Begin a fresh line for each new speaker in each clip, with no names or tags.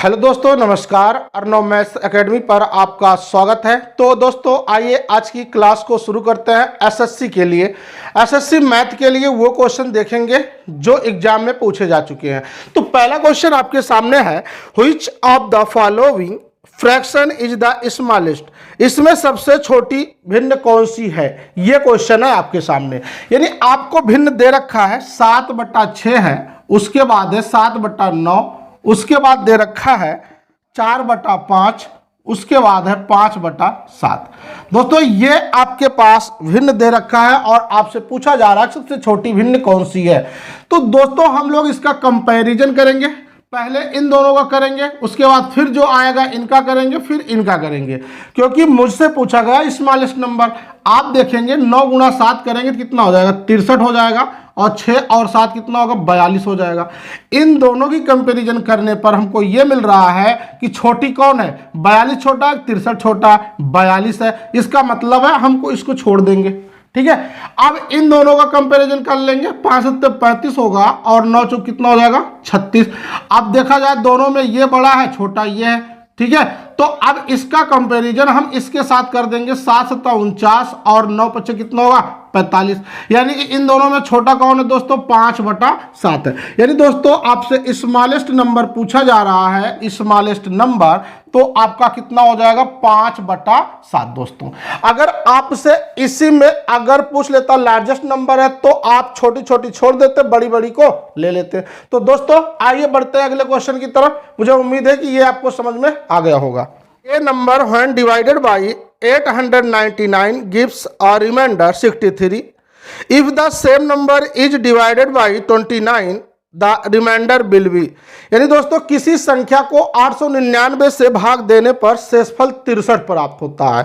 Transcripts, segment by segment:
Hello दोस्तों, नमस्कार। Arnav maths academy पर आपका स्वागत है। तो दोस्तों आइए आज की क्लास को शुरू करते हैं। एसएससी के लिए, एसएससी मैथ के लिए वो क्वेश्चन देखेंगे जो एग्जाम में पूछे जा चुके हैं। तो पहला क्वेश्चन आपके सामने है, which of the following fraction is the smallest. इसमें सबसे छोटी भिन्न कौन सी है, ये क्वेश्चन है आपके सामने। यानी आपको भिन्न दे रखा है 7/6 है, उसके बाद है 7/9, उसके बाद दे रखा है 4/5, उसके बाद है 5/7। दोस्तों ये आपके पास भिन्न दे रखा है और आपसे पूछा जा रहा है सबसे छोटी भिन्न कौन सी है। तो दोस्तों हम लोग इसका कंपैरिजन करेंगे। पहले इन दोनों का करेंगे, उसके बाद फिर जो आएगा इनका करेंगे, फिर इनका करेंगे, क्योंकि मुझसे पूछा गया स्मॉलेस्ट नंबर। आप देखेंगे 9 × 7 करेंगे तो कितना हो जाएगा, 63 हो जाएगा, और 6 और 7 कितना होगा, 42 हो जाएगा। इन दोनों की कंपैरिजन करने पर हमको ये मिल रहा है कि छोटी कौन है, 42 छोटा है, 63 छोटा है, 42 है। इसका मतलब है हमको इसको छोड़ देंगे, ठीक है। अब इन दोनों का कंपैरिजन कर लेंगे, 5 × 35 होगा और 9 × कितना हो जाएगा, 36। अब देखा जाए दोनों में ये बड़ा है, छोटा ये है, ठीक है। तो अब इसका कंपैरिजन हम इसके साथ कर देंगे, 7 × 49 और 9 × 5 कितना होगा, 45। यानी कि इन दोनों में छोटा कौन है दोस्तों, 5/7 है। यानी दोस्तों आपसे स्मॉलेस्ट नंबर पूछा जा रहा है, स्मॉलेस्ट नंबर, तो आपका कितना हो जाएगा, 5/7। दोस्तों अगर आपसे इसी में अगर पूछ लेता लार्जेस्ट नंबर है तो आप छोटी छोटी छोड़ देते, बड़ी बड़ी को ले लेते। तो दोस्तों आइए बढ़ते हैं अगले क्वेश्चन की तरफ। मुझे उम्मीद है कि ये आपको समझ में आ गया होगा। A number when divided by 899 gives a remainder 63. If the same number is divided by 29, the remainder will be। यानी दोस्तों किसी संख्या को 899 से भाग देने पर शेषफल 63 प्राप्त होता है।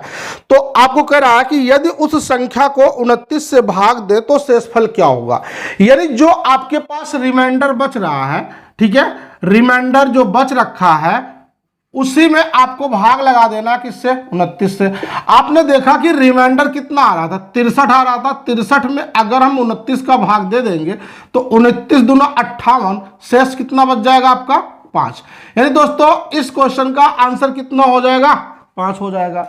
तो आपको कह रहा है कि यदि उस संख्या को 29 से भाग दे तो शेषफल क्या होगा। यानी जो आपके पास रिमाइंडर बच रहा है, ठीक है, रिमाइंडर जो बच रखा है उसी में आपको भाग लगा देना, किससे, 29 से। आपने देखा कि रिमाइंडर कितना आ रहा था, 63 आ रहा था। 63 में अगर हम 29 का भाग दे देंगे तो 29 दूना 58, शेष कितना बच जाएगा आपका, 5। यानी दोस्तों इस क्वेश्चन का आंसर कितना हो जाएगा, 5 हो जाएगा।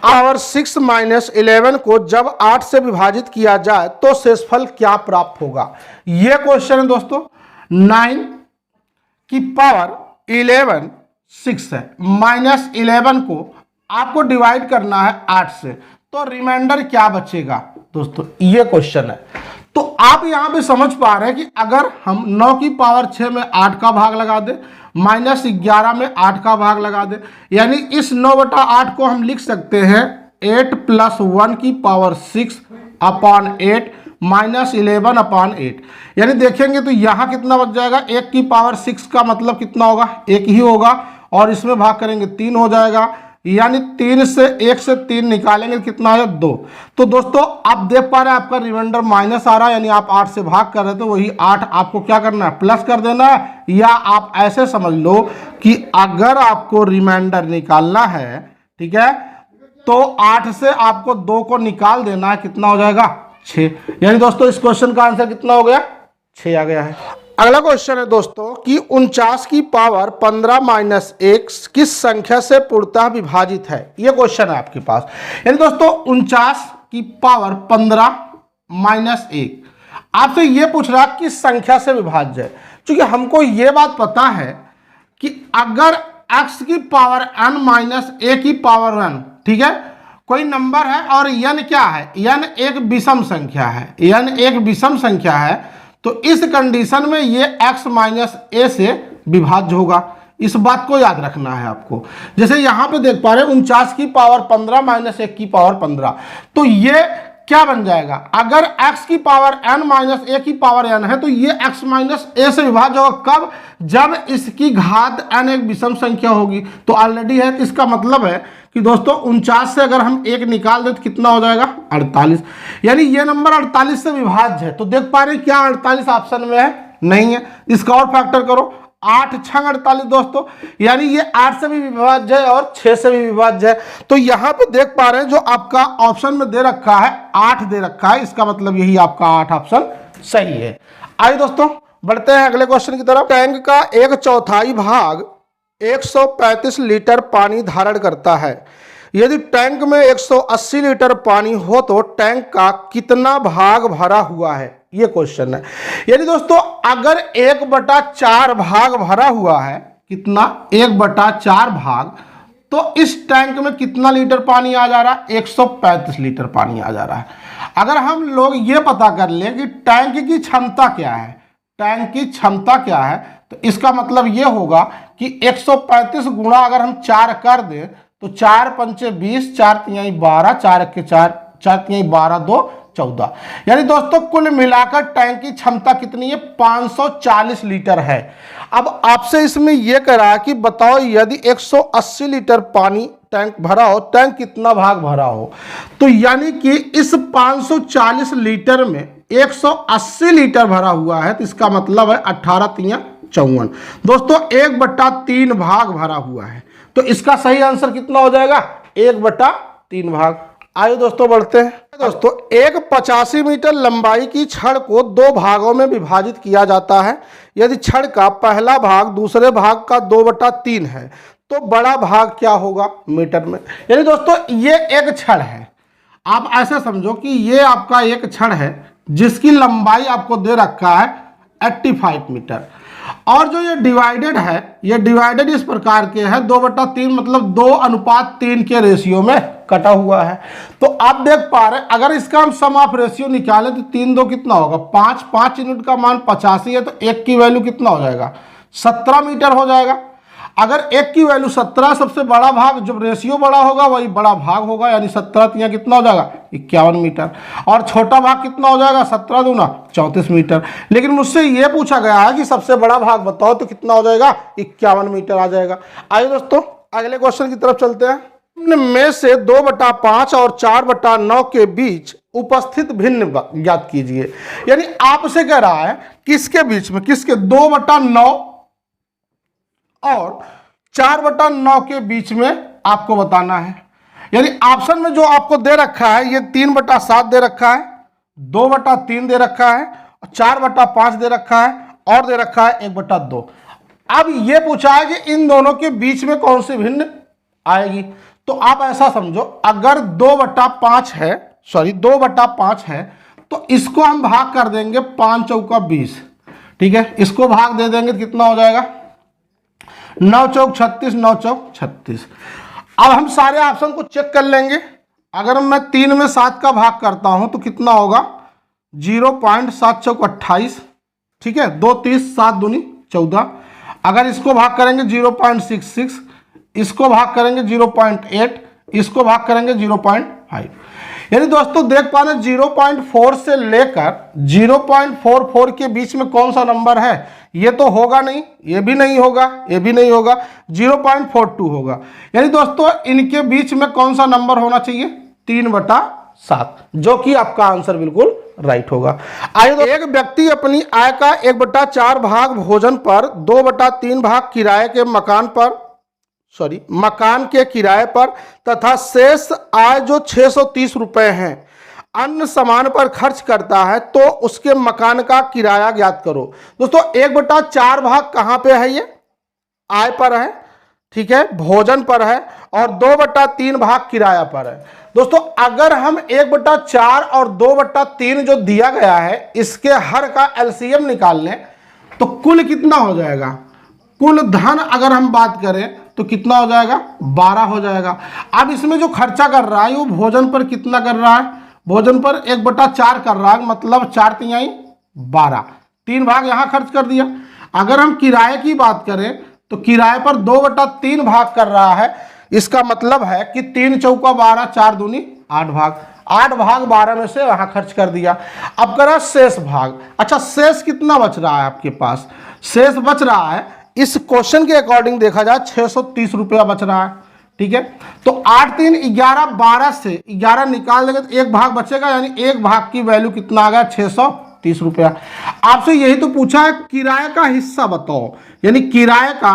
और 6 - 11 को जब 8 से विभाजित किया जाए तो शेषफल क्या प्राप्त होगा। यह क्वेश्चन है दोस्तों। 9 की पावर 11 6 है, -11 को आपको डिवाइड करना है 8 से, तो रिमाइंडर क्या बचेगा दोस्तों, ये क्वेश्चन है। तो आप यहां पे समझ पा रहे हैं कि अगर हम 9 की पावर 6 में 8 का भाग लगा दें, -11 में 8 का भाग लगा दें, यानी इस 9/8 को हम लिख सकते हैं 8 + 1 की पावर 6/8 -11/8। यानी देखेंगे तो यहां कितना बच जाएगा, 1 की पावर 6 का मतलब कितना होगा, 1 ही होगा, और इसमें भाग करेंगे 3 हो जाएगा। यानी 3 से 1 से 3 निकालेंगे कितना है, 2। तो दोस्तों आप देख पा रहे हैं आपका रिमाइंडर माइनस आ रहा है, यानी आप 8 से भाग कर रहे थे, वही 8 आपको क्या करना है, प्लस कर देना है। या आप ऐसे समझ लो कि अगर आपको रिमाइंडर निकालना है, ठीक है, तो 8 से आपको 2 को निकाल देना है, कितना हो जाएगा, 6। यानी दोस्तों इस क्वेश्चन का आंसर कितना हो गया, 6 आ गया है। अगला क्वेश्चन है दोस्तों कि 49 की पावर 15 - 1 किस संख्या से पूर्णतः विभाजित है। यह क्वेश्चन है आपके पास। यानी दोस्तों 49 की पावर 15 - 1 आपसे यह पूछ रहा किस संख्या से विभाज्य है। क्योंकि हमको यह बात पता है कि अगर x की पावर n - a की पावर n, ठीक है, कोई नंबर है और n क्या है, n एक विषम संख्या है, n एक विषम संख्या है, तो इस कंडीशन में ये x - a से विभाज्य होगा। इस बात को याद रखना है आपको। जैसे यहां पे देख पा रहे हैं 49 की पावर 15 - 1 की पावर 15, तो ये क्या बन जाएगा, अगर x की पावर n - a की पावर n है तो ये x - a से विभाज्य होगा। कब, जब इसकी घात n एक विषम संख्या होगी। तो ऑलरेडी है, इसका मतलब है कि दोस्तों 49 से अगर हम 1 निकाल दें तो कितना हो जाएगा, 48। यानी ये नंबर 48 से विभाज्य है। तो देख पा रहे हैं क्या 48 ऑप्शन में है, नहीं है। इसका और फैक्टर करो, 8 × 6 = 48 दोस्तों, यानी ये 8 से भी विभाज्य है और 6 से भी विभाज्य है। तो यहाँ पे देख पा रहे हैं जो आपका ऑप्शन में दे रखा है 8 दे रखा है, इसका मतलब यही आपका 8 ऑप्शन सही है। आइए दोस्तों बढ़ते हैं अगले क्वेश्चन की तरफ। टैंक का 1/4 भाग 135 लीटर पानी धारण करता है। यदि टैंक में 180 लीटर पानी हो तो टैंक का कितना भाग भरा हुआ है, ये क्वेश्चन है। यानी दोस्तों अगर 1/4 भाग भरा हुआ है, कितना 1/4 भाग, तो इस टैंक में कितना लीटर पानी आ जा रहा है, 135 लीटर पानी आ जा रहा है। अगर हम लोग ये पता कर ले कि टैंक की क्षमता क्या है, टैंक की क्षमता क्या है, तो इसका मतलब ये होगा कि 135 गुणा अगर हम 4 कर दें तो 4 पंचे 20, 4 तिहाई 12, 4 के 4, 4 तिहाई 12, 2 14। यानी दोस्तों कुल मिलाकर टैंक की क्षमता कितनी है, 540 लीटर है। अब आपसे इसमें यह करा कि बताओ यदि 180 लीटर पानी टैंक भरा हो, टैंक कितना भाग भरा हो, तो यानी कि इस 540 लीटर में 180 लीटर भरा हुआ है, तो इसका मतलब है 18 तिया 54। दोस्तों 1/3 भाग भरा हुआ है, तो इसका सही आंसर कितना हो जाएगा, 1/3 भाग। आइए दोस्तों बढ़ते हैं। दोस्तों एक 85 मीटर लंबाई की छड़ को 2 भागों में विभाजित किया जाता है। यदि छड़ का पहला भाग दूसरे भाग का 2/3 है तो बड़ा भाग क्या होगा मीटर में। यानी दोस्तों ये एक छड़ है, आप ऐसे समझो कि ये आपका एक छड़ है जिसकी लंबाई आपको दे रखा है 85 मीटर, और जो ये डिवाइडेड है, ये डिवाइडेड इस प्रकार के है 2/3, मतलब 2:3 के रेशियो में कटा हुआ है। तो आप देख पा रहे हैं अगर इसका हम सम ऑफ रेशियो निकालें तो 3 2 कितना होगा, 5, 5 यूनिट का मान 85 है, तो 1 की वैल्यू कितना हो जाएगा, 17 मीटर हो जाएगा। अगर 1 की वैल्यू 17, सबसे बड़ा भाग, जब रेशियो बड़ा होगा वही बड़ा भाग होगा, यानी 17 तिया कितना हो जाएगा, 51 मीटर, और छोटा भाग कितना हो जाएगा, 17 दूना 34 मीटर। लेकिन मुझसे ये पूछा गया है कि सबसे बड़ा भाग बताओ, तो कितना हो जाएगा, 51 मीटर आ जाएगा। आइए दोस्तों अगले क्वेश्चन की तरफ चलते हैं। में से 2/5 और 4/9 के बीच उपस्थित भिन्न ज्ञात कीजिए। यानी आपसे कह रहा है किसके बीच में, किसके, 2/9 और 4/9 के बीच में आपको बताना है। यानी ऑप्शन में जो आपको दे रखा है ये 3/7 दे रखा है, 2/3 दे रखा है, 4/5 दे रखा है, और दे रखा है 1/2। अब ये पूछा है कि इन दोनों के बीच में कौन सी भिन्न आएगी। तो आप ऐसा समझो अगर 2/5 है, सॉरी 2/5 है, तो इसको हम भाग कर देंगे 5 चौका 20, ठीक है, इसको भाग दे देंगे तो कितना हो जाएगा, 9 चौक 36, 9 चौक 36। अब हम सारे ऑप्शन को चेक कर लेंगे। अगर मैं 3 में 7 का भाग करता हूं तो कितना होगा, 0.7 चौक 28, ठीक है, 2 30, 7 दूनी 14। अगर इसको भाग करेंगे 0.66, इसको भाग करेंगे 0.8, इसको भाग करेंगे 0.5। यानी दोस्तों देख पा रहे 0.4 से लेकर 0.44 के बीच में कौन सा नंबर है, ये तो होगा नहीं, ये भी नहीं होगा, ये भी नहीं होगा, 0.42 होगा। यानी दोस्तों इनके बीच में कौन सा नंबर होना चाहिए, 3/7, जो कि आपका आंसर बिल्कुल राइट होगा। आइए तो एक व्यक्ति अपनी आय का 1/4 भाग भोजन पर, 2/3 भाग किराए के मकान के किराए पर तथा शेष आय जो 630 रुपए हैं अन्य सामान पर खर्च करता है, तो उसके मकान का किराया ज्ञात करो। दोस्तों 1/4 भाग कहां पे है, ये आय पर है, ठीक है, भोजन पर है, और 2/3 भाग किराया पर है। दोस्तों अगर हम 1/4 और 2/3 जो दिया गया है इसके हर का एलसीएम निकाल लें तो कुल कितना हो जाएगा, कुल धन अगर हम बात करें तो कितना हो जाएगा, 12 हो जाएगा। अब इसमें जो खर्चा कर रहा है वो भोजन पर कितना कर रहा है, भोजन पर 1/4 कर रहा है, मतलब 4 तिहाई 12, 3 भाग यहां खर्च कर दिया। अगर हम किराए की बात करें तो किराए पर 2/3 भाग कर रहा है, इसका मतलब है कि 3 चौका 12, 4 दूनी 8 भाग, 8 भाग 12 में से वहां खर्च कर दिया। अब करा शेष भाग। अच्छा शेष कितना बच रहा है आपके पास, शेष बच रहा है इस क्वेश्चन के अकॉर्डिंग देखा जाए 630 रुपया बच रहा है, ठीक है। तो 8 3 11, 12 से 11 निकाल देंगे तो 1 भाग बचेगा, यानी 1 भाग की वैल्यू कितना आ गया, 630 रुपया। आपसे यही तो पूछा है किराए का हिस्सा बताओ, यानी किराए का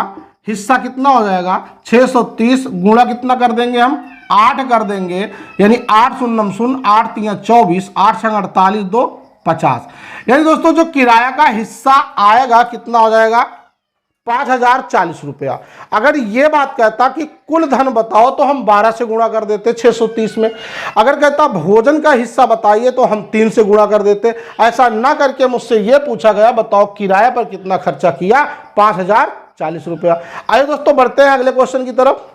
हिस्सा कितना हो जाएगा, 630 गुणा कितना कर देंगे हम, 8 कर देंगे, यानी 8 शून्य 0, 8 3 24, 8 6 48, 2 50। यानी दोस्तों जो किराया का हिस्सा आएगा कितना हो जाएगा, 5,040 रुपया। अगर ये बात कहता कि कुल धन बताओ तो हम 12 से गुणा कर देते 630 में। अगर कहता भोजन का हिस्सा बताइए तो हम 3 से गुणा कर देते। ऐसा ना करके मुझसे ये पूछा गया बताओ किराए पर कितना खर्चा किया, 5,040 रुपया। आइए दोस्तों बढ़ते हैं अगले क्वेश्चन की तरफ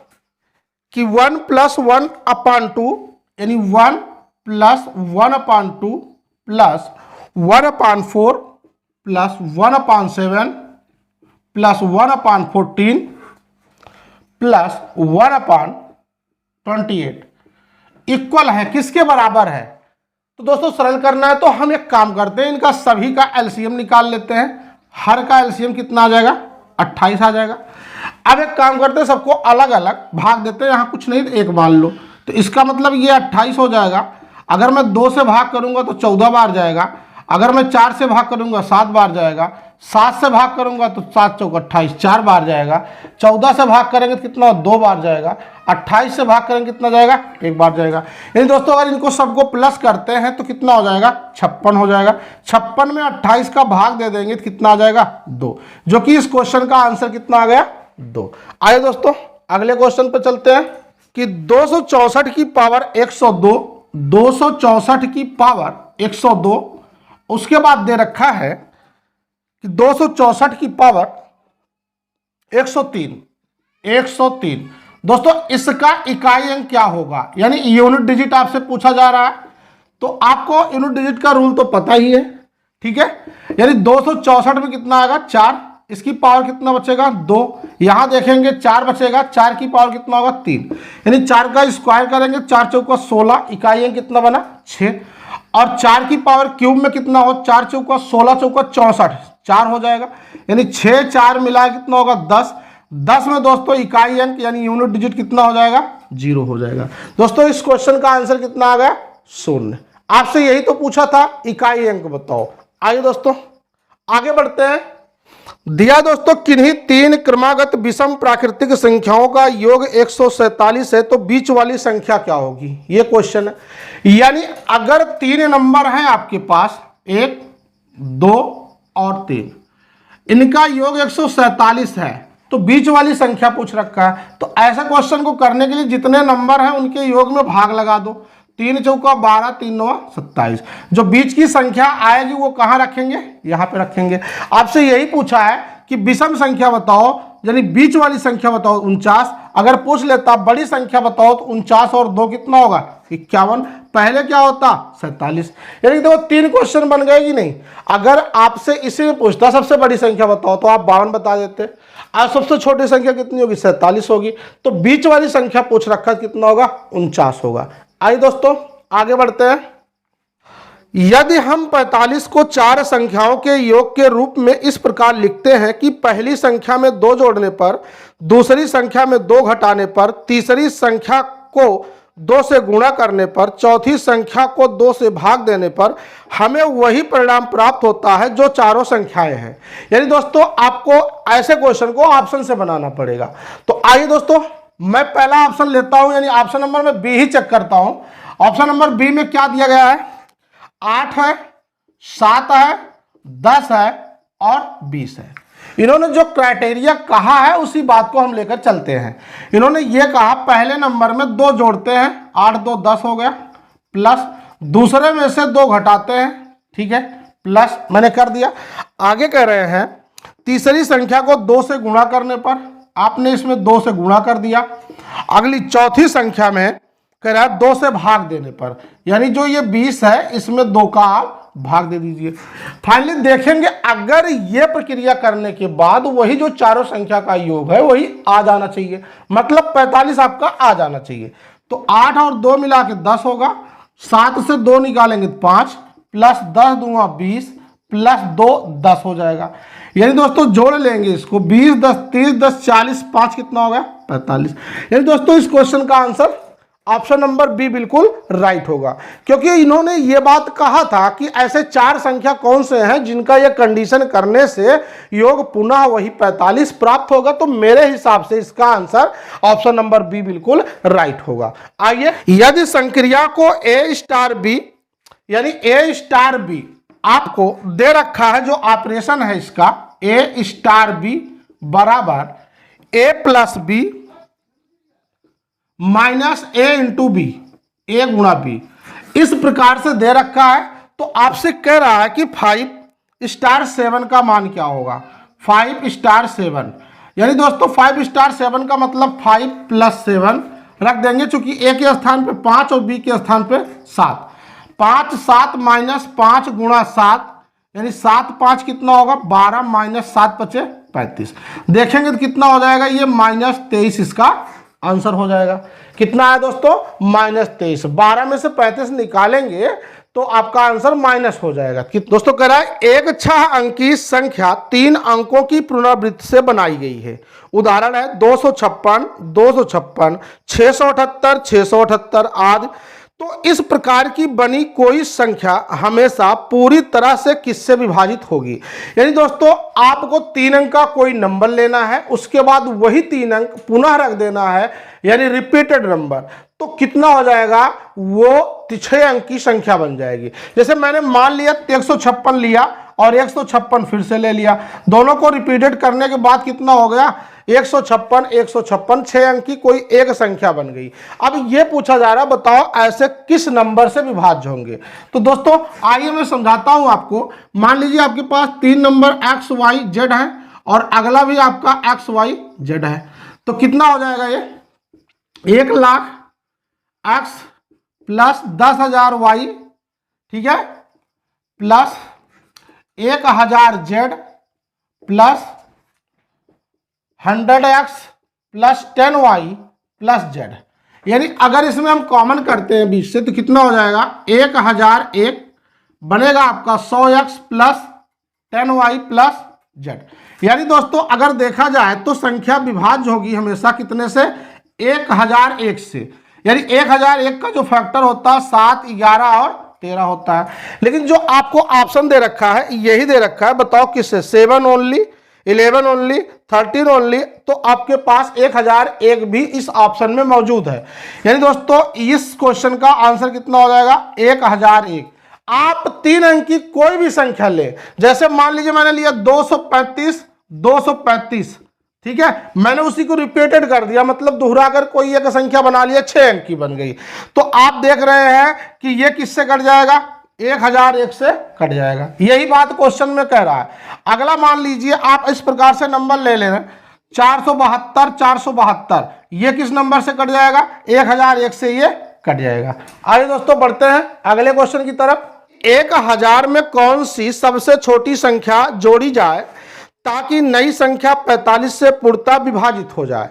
कि 1 + 1/2 यानी 1 + 1/2 plus 1/4 plus 1/7 plus 1/14 plus 1/28 equal है किसके बराबर है। तो दोस्तों सरल करना है तो हम एक काम करते हैं, इनका सभी का एलसीएम निकाल लेते हैं। हर का एलसीएम कितना आ जाएगा, 28 आ जाएगा। अब एक काम करते हैं, सबको अलग अलग भाग देते हैं। यहाँ कुछ नहीं तो 1 मान लो, तो इसका मतलब ये 28 हो जाएगा। अगर मैं 2 से भाग करूंगा तो 14 बार जाएगा। अगर मैं 4 से भाग करूंगा 7 बार जाएगा। 7 से भाग करूंगा तो 7 × 4 = 28, 4 बार जाएगा। 14 से भाग करेंगे तो कितना, 2 बार जाएगा। 28 से भाग करेंगे कितना जाएगा, 1 बार जाएगा। यानी दोस्तों अगर इनको सबको प्लस करते हैं तो कितना हो जाएगा, 56 हो जाएगा। 56 में 28 का भाग दे देंगे तो कितना आ जाएगा, 2, जो कि इस क्वेश्चन का आंसर कितना आ गया, 2। आइए दोस्तों अगले क्वेश्चन पर चलते हैं कि 264 की पावर 102, 264 की पावर 102, उसके बाद दे रखा है कि 264 की पावर 103, 103। दोस्तों इसका इकाई अंक क्या होगा, यानी यूनिट डिजिट आपसे पूछा जा रहा है, तो आपको यूनिट डिजिट का रूल तो पता ही है, ठीक है। यानी 264 में कितना आएगा, 4, इसकी पावर कितना बचेगा, 2। यहां देखेंगे 4 बचेगा, 4 की पावर कितना होगा, 3। यानी 4 का स्क्वायर करेंगे, 4 × 4 = 16, इकाई अंक कितना बना, 6। और 4 की पावर क्यूब में कितना हो, 4 × 4 = 16, 4 × 64, 4 हो जाएगा। यानी 6 4 मिला कितना होगा, 10। 10 में दोस्तों इकाई अंक यानी यूनिट डिजिट कितना हो जाएगा, 0 हो जाएगा। दोस्तों इस क्वेश्चन का आंसर कितना आ गया, 0। आपसे यही तो पूछा था, इकाई अंक बताओ। आइए दोस्तों आगे बढ़ते हैं। दिया दोस्तों किन्हीं 3 क्रमागत विषम प्राकृतिक संख्याओं का योग 147 है, तो बीच वाली संख्या क्या होगी, ये क्वेश्चन है। यानी अगर 3 नंबर हैं आपके पास, 1 2 और 3, इनका योग 147 है, तो बीच वाली संख्या पूछ रखा है। तो ऐसा क्वेश्चन को करने के लिए जितने नंबर हैं उनके योग में भाग लगा दो। 3 × 4 = 12, 3 × 9 = 27। जो बीच की संख्या आएगी वो कहाँ रखेंगे, यहाँ पे रखेंगे। आपसे यही पूछा है कि विषम संख्या बताओ, यानी बीच वाली संख्या बताओ, 49। अगर पूछ लेता बड़ी संख्या बताओ तो 49 और 2 कितना होगा, 51। पहले क्या होता, 47। यानी देखो 3 क्वेश्चन बन गए कि नहीं। अगर आपसे इसी में पूछता सबसे बड़ी संख्या बताओ तो आप 52 बता देते। आज सबसे छोटी संख्या कितनी होगी, 47 होगी। तो बीच वाली संख्या पूछ रखा कितना होगा, 49 होगा। आइए दोस्तों आगे बढ़ते हैं। यदि हम 45 को 4 संख्याओं के योग के रूप में इस प्रकार लिखते हैं कि पहली संख्या में 2 जोड़ने पर, दूसरी संख्या में 2 घटाने पर, तीसरी संख्या को 2 से गुणा करने पर, चौथी संख्या को 2 से भाग देने पर हमें वही परिणाम प्राप्त होता है जो चारों संख्याएं हैं। यानी दोस्तों आपको ऐसे क्वेश्चन को ऑप्शन से बनाना पड़ेगा। तो आइए दोस्तों मैं पहला ऑप्शन लेता हूं, यानी ऑप्शन नंबर में बी ही चेक करता हूं। ऑप्शन नंबर बी में क्या दिया गया है, 8 है, 7 है, 10 है और 20 है। इन्होंने जो क्राइटेरिया कहा है उसी बात को हम लेकर चलते हैं। इन्होंने ये कहा पहले नंबर में 2 जोड़ते हैं, 8 2 10 हो गया, प्लस दूसरे में से 2 घटाते हैं, ठीक है, प्लस मैंने कर दिया। आगे कह रहे हैं तीसरी संख्या को 2 से गुणा करने पर, आपने इसमें 2 से गुणा कर दिया। अगली चौथी संख्या में कह रहा है 2 से भाग देने पर, यानी जो ये 20 है इसमें 2 का आप भाग दे दीजिए। फाइनली देखेंगे अगर ये प्रक्रिया करने के बाद वही जो चारों संख्या का योग है वही आ जाना चाहिए, मतलब 45 आपका आ जाना चाहिए। तो 8 और 2 मिला के 10 होगा, 7 से 2 निकालेंगे 5, प्लस 10 दूंगा 20, प्लस 2 10 हो जाएगा। यानी दोस्तों जोड़ लेंगे इसको, 20 10 30 10 40, 5 कितना होगा, 45। यानी दोस्तों इस क्वेश्चन का आंसर ऑप्शन नंबर बी बिल्कुल राइट होगा, क्योंकि इन्होंने ये बात कहा था कि ऐसे 4 संख्या कौन से हैं जिनका ये कंडीशन करने से योग पुनः वही 45 प्राप्त होगा। तो मेरे हिसाब से इसका आंसर ऑप्शन नंबर बी बिल्कुल राइट होगा। आइए, यदि संक्रिया को ए स्टार बी, यानी ए स्टार बी आपको दे रखा है, जो ऑपरेशन है इसका ए स्टार बी बराबर ए प्लस बी माइनस ए इंटू बी, ए गुणा बी, इस प्रकार से दे रखा है। तो आपसे कह रहा है कि 5*7 का मान क्या होगा। 5*7 यानी दोस्तों 5*7 का मतलब 5 + 7 रख देंगे, चूंकि ए के स्थान पे 5 और बी के स्थान पे 7। 5 7 माइनस 5 गुणा 7 यानी 7 5 कितना होगा 12 माइनस 7 = 35। देखेंगे तो कितना हो जाएगा ये -23 इसका आंसर हो जाएगा। कितना है दोस्तों -23। 12 में से 35 निकालेंगे तो आपका आंसर माइनस हो जाएगा। दोस्तों कह रहा है एक 6 अंकी संख्या 3 अंकों की पुनरावृत्ति से बनाई गई है। उदाहरण है 256, 256, 678, 678 आदि। तो इस प्रकार की बनी कोई संख्या हमेशा पूरी तरह से किससे विभाजित होगी। यानी दोस्तों आपको 3 अंक का कोई नंबर लेना है, उसके बाद वही 3 अंक पुनः रख देना है, यानी रिपीटेड नंबर। तो कितना हो जाएगा वो 6 अंक की संख्या बन जाएगी। जैसे मैंने मान लिया 156 लिया और 156 फिर से ले लिया, दोनों को रिपीटेड करने के बाद कितना हो गया 156, 156, 6 अंक की कोई एक संख्या बन गई। अब ये पूछा जा रहा है बताओ ऐसे किस नंबर से विभाज्य होंगे। तो दोस्तों आइए मैं समझाता हूं आपको। मान लीजिए आपके पास 3 नंबर x y z है और अगला भी आपका x y z है, तो कितना हो जाएगा ये 1 लाख x प्लस 10,000 y, ठीक है, plus 1,000 z plus 100x plus 10y plus z। यानी अगर इसमें हम कॉमन करते हैं बीच से तो कितना हो जाएगा 1001 बनेगा आपका 100x plus 10y plus z। यानी दोस्तों अगर देखा जाए तो संख्या विभाज्य होगी हमेशा कितने से 1001 से। यानी 1001 का जो फैक्टर होता है 7, 11 और 13 होता है। लेकिन जो आपको ऑप्शन दे रखा है यही दे रखा है, बताओ किससे 7 ओनली, 11 ओनली, 13 ओनली। तो आपके पास 1001 भी इस ऑप्शन में मौजूद है। यानी दोस्तों इस क्वेश्चन का आंसर कितना हो जाएगा 1001। आप 3 अंक की कोई भी संख्या ले, जैसे मान लीजिए मैंने लिया 235, 235, ठीक है, मैंने उसी को रिपीटेड कर दिया, मतलब दोहरा कर कोई एक संख्या बना लिया 6 अंक की बन गई। तो आप देख रहे हैं कि ये किससे कट जाएगा 1001 से कट जाएगा। यही बात क्वेश्चन में कह रहा है। अगला मान लीजिए आप इस प्रकार से नंबर ले लेना 472, 472, ये किस नंबर से कट जाएगा 1001 से ये कट जाएगा। आइए दोस्तों बढ़ते हैं अगले क्वेश्चन की तरफ। 1000 में कौन सी सबसे छोटी संख्या जोड़ी जाए ताकि नई संख्या 45 से पूर्णतः विभाजित हो जाए।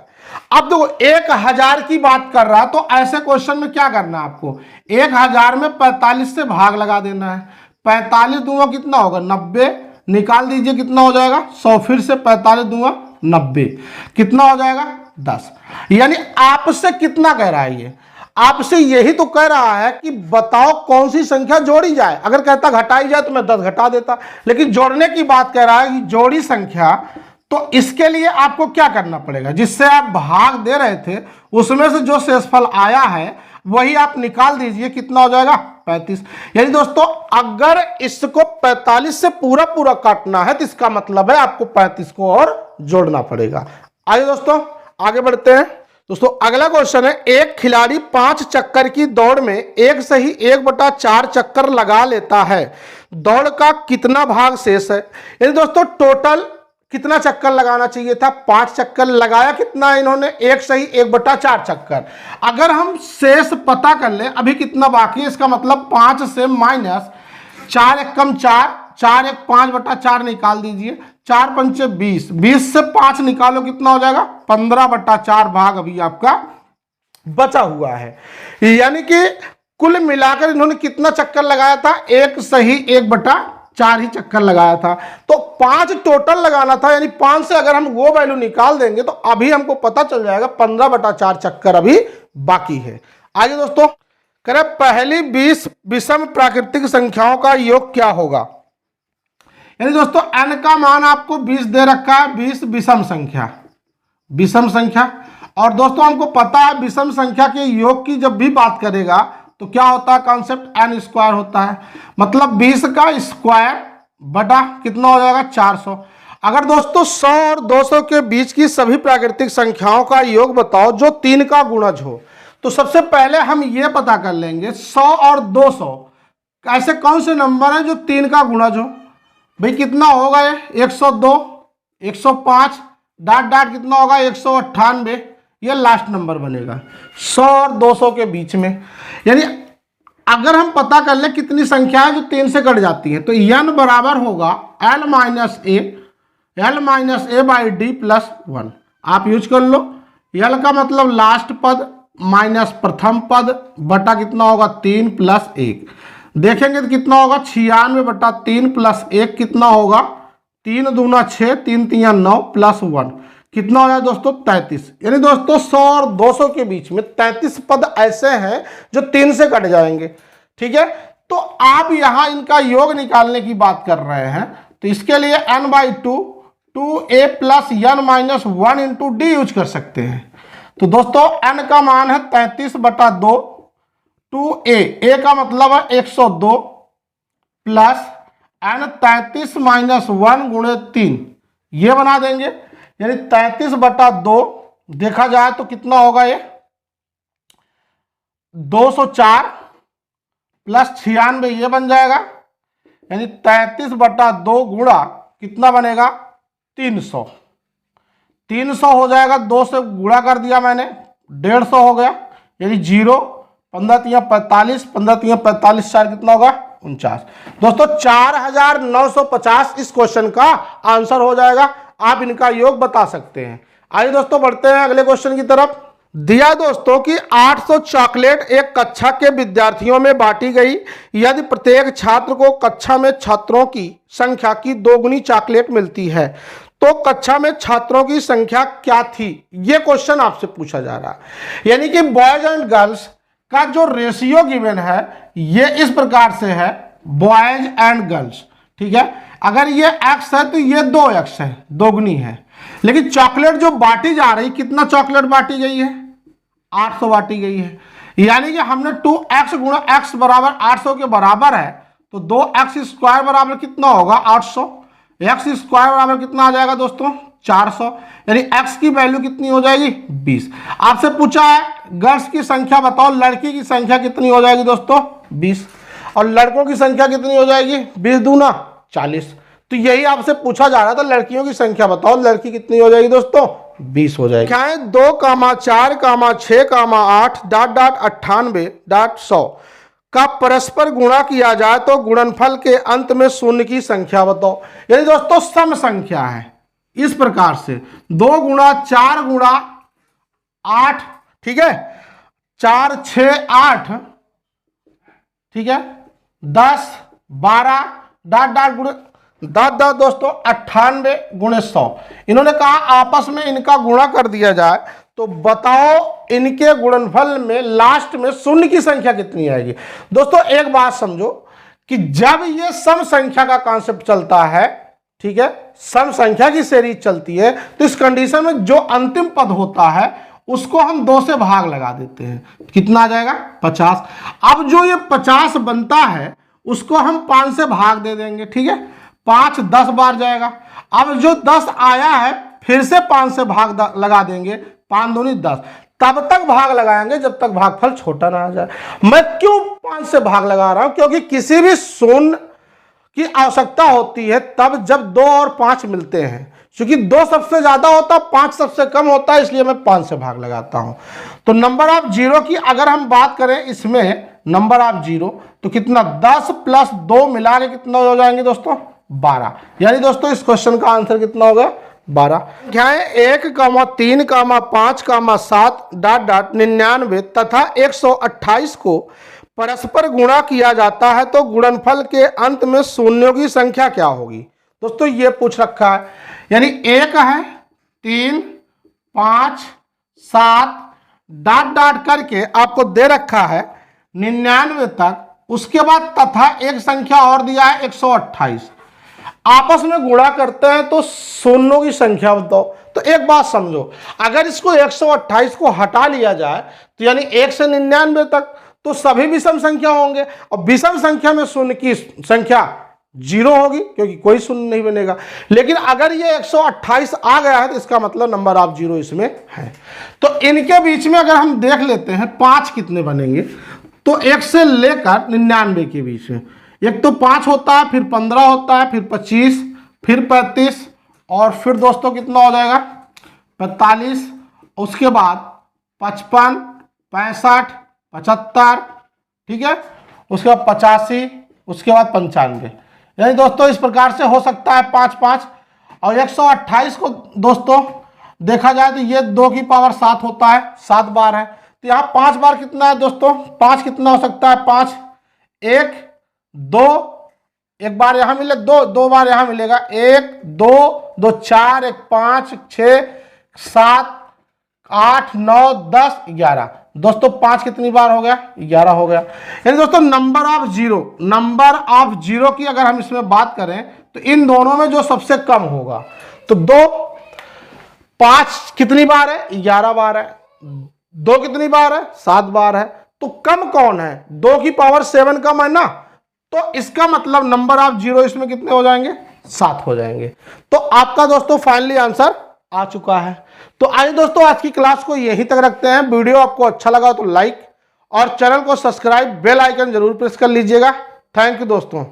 अब देखो 1000 की बात कर रहा है तो ऐसे क्वेश्चन में क्या करना है आपको 1000 में 45 से भाग लगा देना है। 45 दूंगा कितना होगा 90, निकाल दीजिए कितना हो जाएगा 100, फिर से 45 दूंगा 90, कितना हो जाएगा 10। यानी आपसे कितना कह रहा है ये, आपसे यही तो कह रहा है कि बताओ कौन सी संख्या जोड़ी जाए। अगर कहता घटाई जाए तो मैं 10 घटा देता, लेकिन जोड़ने की बात कह रहा है कि जोड़ी संख्या। तो इसके लिए आपको क्या करना पड़ेगा, जिससे आप भाग दे रहे थे उसमें से जो शेषफल आया है वही आप निकाल दीजिए, कितना हो जाएगा 35। यानी दोस्तों अगर इसको 45 से पूरा पूरा काटना है तो इसका मतलब है आपको 35 को और जोड़ना पड़ेगा। आइए दोस्तों आगे बढ़ते हैं। दोस्तों अगला क्वेश्चन है, एक खिलाड़ी 5 चक्कर की दौड़ में एक सही 1/4 चक्कर लगा लेता है, दौड़ का कितना भाग शेष है। यानी दोस्तों टोटल कितना चक्कर लगाना चाहिए था 5 चक्कर, लगाया कितना इन्होंने एक सही 1/4 चक्कर। अगर हम शेष पता कर ले अभी कितना बाकी है, इसका मतलब 5 से माइनस 4 एकम 4, 4 एक 5/4 निकाल दीजिए, 4 पंचे 20, 20 से 5 निकालो कितना हो जाएगा 15/4 भाग अभी आपका बचा हुआ है। यानी कि कुल मिलाकर इन्होंने कितना चक्कर लगाया था एक सही 1/4 ही चक्कर लगाया था। तो 5 टोटल लगाना था, यानी 5 से अगर हम वो वैल्यू निकाल देंगे तो अभी हमको पता चल जाएगा 15/4 चक्कर अभी बाकी है। आइए दोस्तों करें पहली 20 विषम प्राकृतिक संख्याओं का योग क्या होगा। यानी दोस्तों n का मान आपको 20 दे रखा है, 20 विषम संख्या, विषम संख्या। और दोस्तों हमको पता है विषम संख्या के योग की जब भी बात करेगा तो क्या होता है कॉन्सेप्ट n स्क्वायर होता है, मतलब 20 का स्क्वायर बटा कितना हो जाएगा 400। अगर दोस्तों 100 और 200 के बीच की सभी प्राकृतिक संख्याओं का योग बताओ जो 3 का गुणज हो, तो सबसे पहले हम ये पता कर लेंगे 100 और 200 ऐसे कौन से नंबर हैं जो 3 का गुणज हो। भाई कितना होगा ये 102, 105 डाट डाट कितना होगा 198, ये लास्ट नंबर बनेगा 100 और 200 के बीच में। यानी अगर हम पता कर ले कितनी संख्या है जो 3 से कट जाती है, तो n बराबर होगा l minus A by D plus 1। आप यूज कर लो, l का मतलब लास्ट पद माइनस प्रथम पद बटा कितना होगा 3 प्लस 1। देखेंगे तो कितना होगा 96 बटा 3 प्लस 1 कितना होगा 3 दूना 6, 3 तिया 9 प्लस 1 कितना हो जाए दोस्तों 33। यानी दोस्तों 100 और 200 के बीच में 33 पद ऐसे हैं जो 3 से कट जाएंगे। ठीक है, तो आप यहां इनका योग निकालने की बात कर रहे हैं, तो इसके लिए n/2 2a plus n minus 1 into D use कर सकते हैं। तो दोस्तों n का मान है 33 बटा 2 2a का मतलब है 102 प्लस n 33 माइनस 1 गुणे 3 ये बना देंगे। यानी 33 बटा 2 देखा जाए तो कितना होगा ये 204 प्लस 96 ये बन जाएगा। यानी 33 बटा 2 गुणा कितना बनेगा 300। 300 हो जाएगा, 2 से गुणा कर दिया मैंने 150 हो गया। यानी 0 15 तिया 45 15 तिया 45 4 कितना होगा 49। दोस्तों 4950 इस क्वेश्चन का आंसर हो जाएगा। आप इनका योग बता सकते हैं। आइए दोस्तों बढ़ते हैं अगले क्वेश्चन की तरफ। दिया दोस्तों कि 800 चॉकलेट एक कक्षा के विद्यार्थियों में बांटी गई। यदि प्रत्येक छात्र को कक्षा में छात्रों की संख्या की 2 गुनी चॉकलेट मिलती है तो कक्षा में छात्रों की संख्या क्या थी। यह क्वेश्चन आपसे पूछा जा रहा है। यानी कि बॉयज एंड गर्ल्स का जो रेशियो गिवन है ये इस प्रकार से है, बॉयज एंड गर्ल्स। ठीक है, अगर ये x है तो ये 2x है, दोगुनी है। लेकिन चॉकलेट जो बांटी जा रही, कितना चॉकलेट बांटी गई है 800 बांटी गई है। यानी कि हमने 2x गुणा x बराबर 800 के बराबर है, तो 2x स्क्वायर बराबर कितना होगा 800। x स्क्वायर बराबर कितना आ जाएगा दोस्तों 400। यानी x की वैल्यू कितनी हो जाएगी 20। आपसे पूछा है गर्ल्स की संख्या बताओ, लड़की की संख्या कितनी हो जाएगी दोस्तों 20, और लड़कों की संख्या कितनी हो जाएगी 20 दूना 40। तो यही आपसे पूछा जा रहा था, लड़कियों की संख्या बताओ, लड़की कितनी हो जाएगी दोस्तों 20 हो जाएगी। क्या है 2, 4, 6, 8 डाट डाट 98 डाट 100 का परस्पर गुणा किया जाए तो गुणनफल के अंत में शून्य की संख्या बताओ। यानी दोस्तों सम संख्या है इस प्रकार से 2 गुणा 4 गुणा 8, ठीक है 4 6 8, ठीक है 10 12 डाट डाट गुणे दाद दोस्तों 98 गुणे 100। इन्होंने कहा आपस में इनका गुणा कर दिया जाए तो बताओ इनके गुणनफल में लास्ट में शून्य की संख्या कितनी आएगी। दोस्तों एक बात समझो कि जब ये सम संख्या का कॉन्सेप्ट चलता है, ठीक है सम संख्या की सीरीज चलती है, तो इस कंडीशन में जो अंतिम पद होता है उसको हम 2 से भाग लगा देते हैं, कितना आ जाएगा 50। अब जो ये 50 बनता है उसको हम 5 से भाग दे देंगे, ठीक है 5 10 बार जाएगा। अब जो 10 आया है फिर से 5 से भाग लगा देंगे, 5 दूनी 10, तब तक भाग लगाएंगे जब तक भागफल छोटा ना आ जाए। मैं क्यों 5 से भाग लगा रहा हूं, क्योंकि किसी भी शून्य की आवश्यकता होती है तब जब 2 और 5 मिलते हैं। क्योंकि 2 सबसे ज्यादा होता है, 5 सबसे कम होता है, इसलिए मैं 5 से भाग लगाता हूं। तो नंबर ऑफ जीरो की अगर हम बात करें इसमें नंबर ऑफ जीरो, तो कितना 10 प्लस 2 मिला के कितना हो जाएंगे दोस्तों 12। यानी दोस्तों इस क्वेश्चन का आंसर कितना होगा 12। क्या है 1, 3, 5, 7 डाट डाट 99 तथा 128 को परस्पर गुणा किया जाता है तो गुणनफल के अंत में शून्यों की संख्या क्या होगी। दोस्तों ये पूछ रखा है, यानी 1 है 3, 5, 7 डाट डाट करके आपको दे रखा है 99 तक, उसके बाद तथा एक संख्या और दिया है 128, आपस में गुणा करते हैं तो शून्यों की संख्या बताओ। तो एक बात समझो, अगर इसको 128 को हटा लिया जाए तो यानी 1 से 99 तक तो सभी विषम संख्या होंगे, और विषम संख्या में शून्य की संख्या जीरो होगी क्योंकि कोई शून्य नहीं बनेगा। लेकिन अगर ये 128 आ गया है तो इसका मतलब नंबर ऑफ जीरो इसमें है। तो इनके बीच में अगर हम देख लेते हैं 5 कितने बनेंगे, तो 1 से लेकर 99 के बीच में एक तो 5 होता है, फिर 15 होता है, फिर 25, फिर 35 और फिर दोस्तों कितना हो जाएगा 45, उसके बाद 55, 65, 75, ठीक है, उसके बाद 85, उसके बाद 95। यानी दोस्तों इस प्रकार से हो सकता है 5 5। और 128 को दोस्तों देखा जाए तो ये 2 की पावर 7 होता है, 7 बार है। तो यहाँ 5 बार कितना है दोस्तों, 5 कितना हो सकता है, 5 1 2, एक बार यहाँ मिले 2, 2 बार यहाँ मिलेगा 1 2 2 4 1 5 6 7 8 9 10 11। दोस्तों 5 कितनी बार हो गया, 11 हो गया। यानी दोस्तों नंबर ऑफ जीरो की अगर हम इसमें बात करें तो इन दोनों में जो सबसे कम होगा, तो 5 कितनी बार है, 11 बार है। 2 कितनी बार है, 7 बार है। तो कम कौन है, 2 की पावर 7 कम है ना, तो इसका मतलब नंबर ऑफ जीरो इसमें कितने हो जाएंगे, 7 हो जाएंगे। तो आपका दोस्तों फाइनली आंसर आ चुका है। तो आइए दोस्तों आज की क्लास को यहीं तक रखते हैं। वीडियो आपको अच्छा लगा तो लाइक और चैनल को सब्सक्राइब, बेल आइकन जरूर प्रेस कर लीजिएगा। थैंक यू दोस्तों।